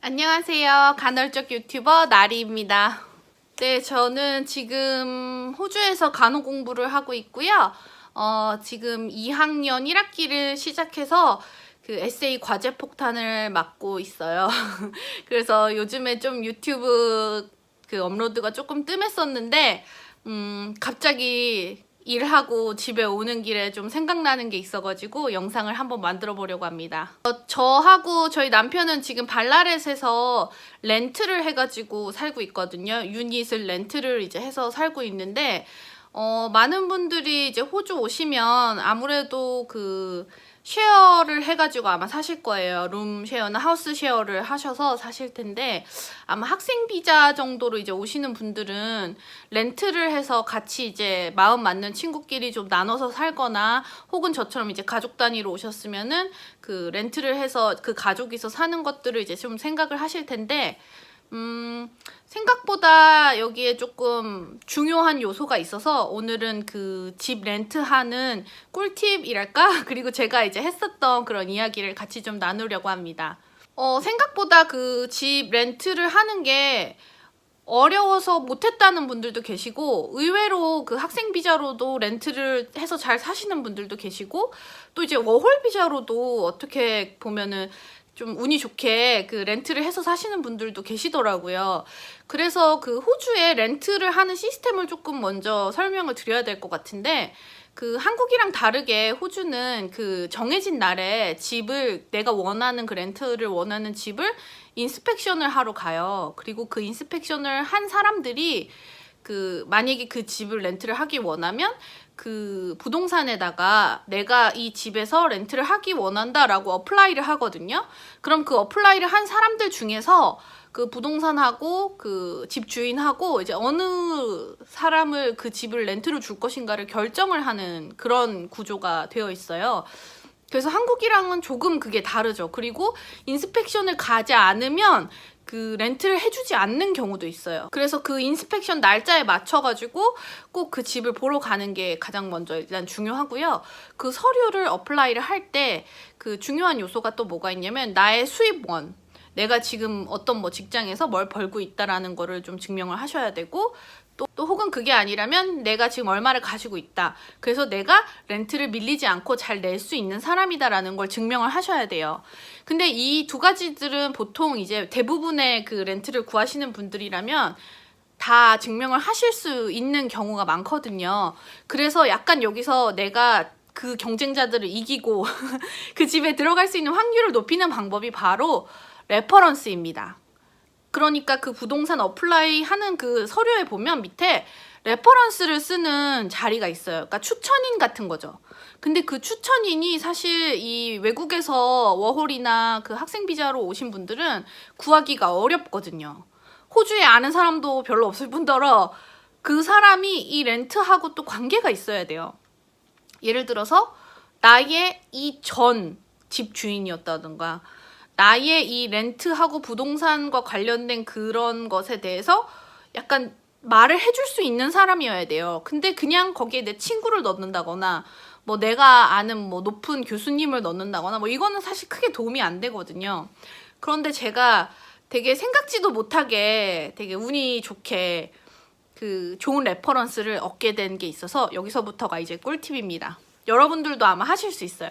안녕하세요. 간헐적 유튜버 나리입니다. 네, 저는 지금 호주에서 간호 공부를 하고 있고요. 지금 2학년 1학기를 시작해서 그 에세이 과제 폭탄을 맡고 있어요. 그래서 요즘에 좀 유튜브 그 업로드가 조금 뜸했었는데, 갑자기 일하고 집에 오는 길에 좀 생각나는 게 있어가지고 영상을 한번 만들어 보려고 합니다. 저하고 저희 남편은 지금 발라렛에서 렌트를 해가지고 살고 있거든요. 유닛을 렌트를 이제 해서 살고 있는데, 많은 분들이 이제 호주 오시면 아무래도 그 쉐어를 해가지고 아마 사실 거예요. 룸 쉐어나 하우스 쉐어를 하셔서 사실 텐데, 아마 학생 비자 정도로 이제 오시는 분들은 렌트를 해서 같이 이제 마음 맞는 친구끼리 좀 나눠서 살거나, 혹은 저처럼 이제 가족 단위로 오셨으면은 그 렌트를 해서 그 가족이서 사는 것들을 이제 좀 생각을 하실 텐데, 생각보다 여기에 조금 중요한 요소가 있어서 오늘은 그 집 렌트하는 꿀팁이랄까? 그리고 제가 이제 했었던 그런 이야기를 같이 좀 나누려고 합니다. 생각보다 그 집 렌트를 하는 게 어려워서 못했다는 분들도 계시고, 의외로 그 학생 비자로도 렌트를 해서 잘 사시는 분들도 계시고, 또 이제 워홀 비자로도 어떻게 보면은 좀 운이 좋게 그 렌트를 해서 사시는 분들도 계시더라고요. 그래서 그 호주에 렌트를 하는 시스템을 조금 먼저 설명을 드려야 될 것 같은데, 그 한국이랑 다르게 호주는 그 정해진 날에 집을, 내가 원하는 그 렌트를 원하는 집을 인스펙션을 하러 가요. 그리고 그 인스펙션을 한 사람들이 그 만약에 그 집을 렌트를 하기 원하면 그 부동산에다가 내가 이 집에서 렌트를 하기 원한다라고 어플라이를 하거든요. 그럼 그 어플라이를 한 사람들 중에서 그 부동산하고 그 집주인하고 이제 어느 사람을 그 집을 렌트로 줄 것인가를 결정을 하는 그런 구조가 되어 있어요. 그래서 한국이랑은 조금 그게 다르죠. 그리고 인스펙션을 가지 않으면 그 렌트를 해주지 않는 경우도 있어요. 그래서 그 인스펙션 날짜에 맞춰가지고 꼭 그 집을 보러 가는 게 가장 먼저 일단 중요하고요. 그 서류를 어플라이를 할 때 그 중요한 요소가 또 뭐가 있냐면, 나의 수입원, 내가 지금 어떤 뭐 직장에서 뭘 벌고 있다라는 거를 좀 증명을 하셔야 되고, 또 혹은 그게 아니라면 내가 지금 얼마를 가지고 있다. 그래서 내가 렌트를 밀리지 않고 잘 낼 수 있는 사람이다라는 걸 증명을 하셔야 돼요. 근데 이 두 가지들은 보통 이제 대부분의 그 렌트를 구하시는 분들이라면 다 증명을 하실 수 있는 경우가 많거든요. 그래서 약간 여기서 내가 그 경쟁자들을 이기고 그 집에 들어갈 수 있는 확률을 높이는 방법이 바로 레퍼런스입니다. 그러니까 그 부동산 어플라이 하는 그 서류에 보면 밑에 레퍼런스를 쓰는 자리가 있어요. 그러니까 추천인 같은 거죠. 근데 그 추천인이 사실 이 외국에서 워홀이나 그 학생 비자로 오신 분들은 구하기가 어렵거든요. 호주에 아는 사람도 별로 없을 뿐더러 그 사람이 이 렌트하고 또 관계가 있어야 돼요. 예를 들어서 나의 이 전 집주인이었다든가, 나의 이 렌트하고 부동산과 관련된 그런 것에 대해서 약간 말을 해줄 수 있는 사람이어야 돼요. 근데 그냥 거기에 내 친구를 넣는다거나, 뭐 내가 아는 뭐 높은 교수님을 넣는다거나, 뭐 이거는 사실 크게 도움이 안 되거든요. 그런데 제가 되게 생각지도 못하게 되게 운이 좋게 그 좋은 레퍼런스를 얻게 된 게 있어서 여기서부터가 이제 꿀팁입니다. 여러분들도 아마 하실 수 있어요.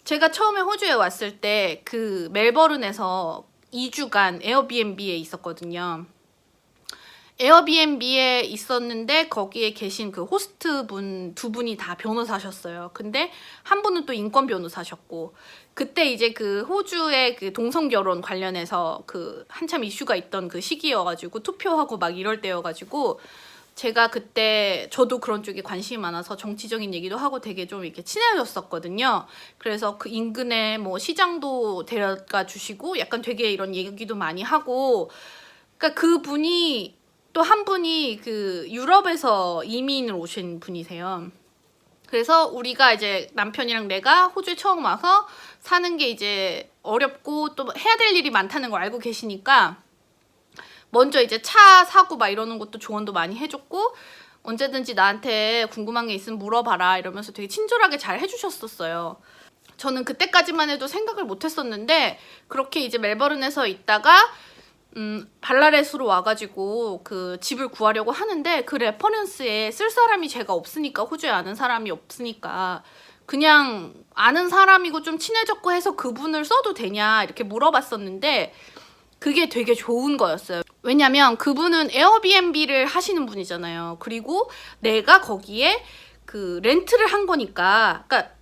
제가 처음에 호주에 왔을 때 그 멜버른에서 2주간 에어비앤비에 있었거든요. 에어비앤비에 있었는데 거기에 계신 그 호스트 분 두 분이 다 변호사셨어요. 근데 한 분은 또 인권 변호사셨고, 그때 이제 그 호주의 그 동성 결혼 관련해서 그 한참 이슈가 있던 그 시기여가지고 투표하고 막 이럴 때여가지고, 제가 그때 저도 그런 쪽에 관심이 많아서 정치적인 얘기도 하고 되게 좀 이렇게 친해졌었거든요. 그래서 그 인근에 뭐 시장도 데려가 주시고 약간 되게 이런 얘기도 많이 하고, 그러니까 그 분이 또 한 분이 그 유럽에서 이민을 오신 분이세요. 그래서 우리가 이제 남편이랑 내가 호주에 처음 와서 사는 게 이제 어렵고 또 해야 될 일이 많다는 걸 알고 계시니까 먼저 이제 차 사고 막 이러는 것도 조언도 많이 해줬고, 언제든지 나한테 궁금한 게 있으면 물어봐라 이러면서 되게 친절하게 잘 해주셨었어요. 저는 그때까지만 해도 생각을 못 했었는데 그렇게 이제 멜버른에서 있다가 발라렛으로 와가지고 그 집을 구하려고 하는데 그 레퍼런스에 쓸 사람이 제가 없으니까, 호주에 아는 사람이 없으니까 그냥 아는 사람이고 좀 친해졌고 해서 그분을 써도 되냐 이렇게 물어봤었는데 그게 되게 좋은 거였어요. 왜냐면 그분은 에어비앤비를 하시는 분이잖아요. 그리고 내가 거기에 그 렌트를 한 거니까, 그러니까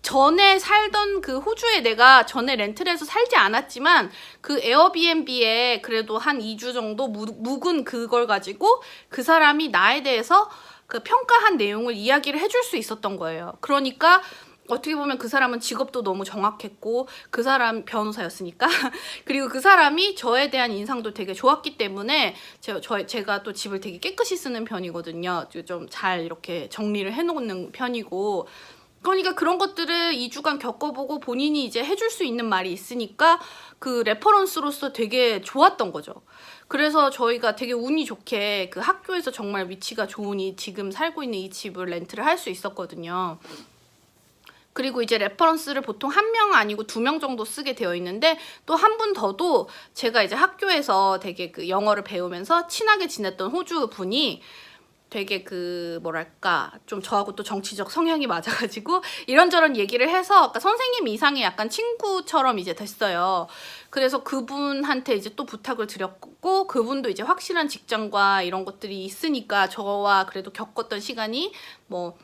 전에 살던 그 호주에 내가 전에 렌트를 해서 살지 않았지만 그 에어비앤비에 그래도 한 2주 정도 묵은 그걸 가지고 그 사람이 나에 대해서 그 평가한 내용을 이야기를 해줄 수 있었던 거예요. 그러니까 어떻게 보면 그 사람은 직업도 너무 정확했고, 그 사람 변호사였으니까 그리고 그 사람이 저에 대한 인상도 되게 좋았기 때문에 제가 또 집을 되게 깨끗이 쓰는 편이거든요. 좀 잘 이렇게 정리를 해놓는 편이고, 그러니까 그런 것들을 2주간 겪어보고 본인이 이제 해줄 수 있는 말이 있으니까 그 레퍼런스로서 되게 좋았던 거죠. 그래서 저희가 되게 운이 좋게 그 학교에서 정말 위치가 좋으니 지금 살고 있는 이 집을 렌트를 할 수 있었거든요. 그리고 이제 레퍼런스를 보통 1명 아니고 2명 정도 쓰게 되어 있는데, 또 한 분 더도 제가 이제 학교에서 되게 그 영어를 배우면서 친하게 지냈던 호주 분이 되게 그 뭐랄까 좀 저하고 또 정치적 성향이 맞아가지고 이런저런 얘기를 해서 그러니까 선생님 이상의 약간 친구처럼 이제 됐어요. 그래서 그분한테 이제 또 부탁을 드렸고, 그분도 이제 확실한 직장과 이런 것들이 있으니까 저와 그래도 겪었던 시간이 뭐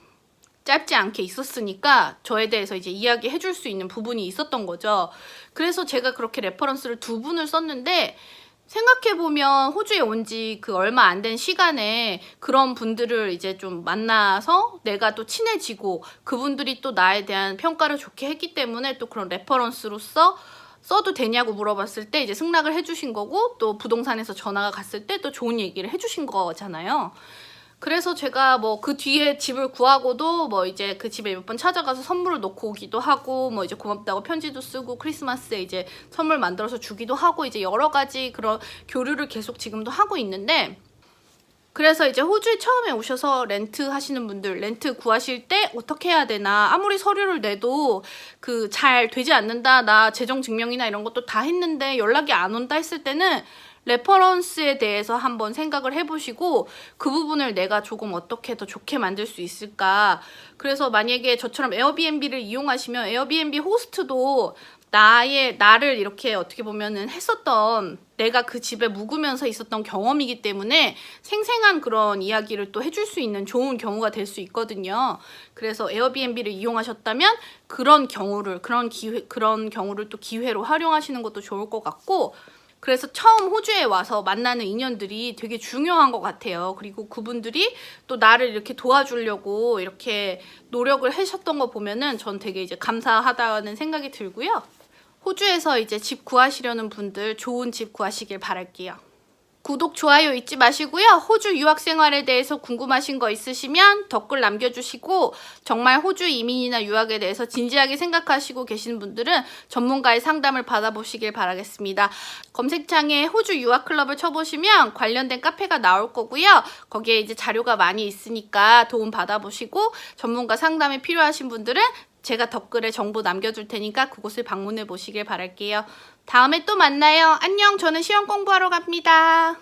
짧지 않게 있었으니까 저에 대해서 이제 이야기해 줄 수 있는 부분이 있었던 거죠. 그래서 제가 그렇게 레퍼런스를 2분을 썼는데, 생각해보면 호주에 온 지 그 얼마 안 된 시간에 그런 분들을 이제 좀 만나서 내가 또 친해지고 그분들이 또 나에 대한 평가를 좋게 했기 때문에 또 그런 레퍼런스로서 써도 되냐고 물어봤을 때 이제 승낙을 해주신 거고, 또 부동산에서 전화가 갔을 때 또 좋은 얘기를 해주신 거잖아요. 그래서 제가 뭐 그 뒤에 집을 구하고도 뭐 이제 그 집에 몇 번 찾아가서 선물을 놓고 오기도 하고, 뭐 이제 고맙다고 편지도 쓰고 크리스마스에 이제 선물 만들어서 주기도 하고, 이제 여러 가지 그런 교류를 계속 지금도 하고 있는데, 그래서 이제 호주에 처음에 오셔서 렌트 하시는 분들, 렌트 구하실 때 어떻게 해야 되나, 아무리 서류를 내도 그 잘 되지 않는다, 나 재정 증명이나 이런 것도 다 했는데 연락이 안 온다 했을 때는 레퍼런스에 대해서 한번 생각을 해보시고 그 부분을 내가 조금 어떻게 더 좋게 만들 수 있을까. 그래서 만약에 저처럼 에어비앤비를 이용하시면 에어비앤비 호스트도 나를 이렇게 어떻게 보면은 했었던, 내가 그 집에 묵으면서 있었던 경험이기 때문에 생생한 그런 이야기를 또 해줄 수 있는 좋은 경우가 될 수 있거든요. 그래서 에어비앤비를 이용하셨다면 그런 경우를 또 기회로 활용하시는 것도 좋을 것 같고, 그래서 처음 호주에 와서 만나는 인연들이 되게 중요한 것 같아요. 그리고 그분들이 또 나를 이렇게 도와주려고 이렇게 노력을 하셨던 거 보면은 전 되게 이제 감사하다는 생각이 들고요. 호주에서 이제 집 구하시려는 분들 좋은 집 구하시길 바랄게요. 구독, 좋아요 잊지 마시고요. 호주 유학 생활에 대해서 궁금하신 거 있으시면 댓글 남겨주시고, 정말 호주 이민이나 유학에 대해서 진지하게 생각하시고 계시는 분들은 전문가의 상담을 받아보시길 바라겠습니다. 검색창에 호주 유학 클럽을 쳐보시면 관련된 카페가 나올 거고요. 거기에 이제 자료가 많이 있으니까 도움 받아보시고, 전문가 상담이 필요하신 분들은 제가 댓글에 정보 남겨줄 테니까 그곳을 방문해 보시길 바랄게요. 다음에 또 만나요. 안녕. 저는 시험 공부하러 갑니다.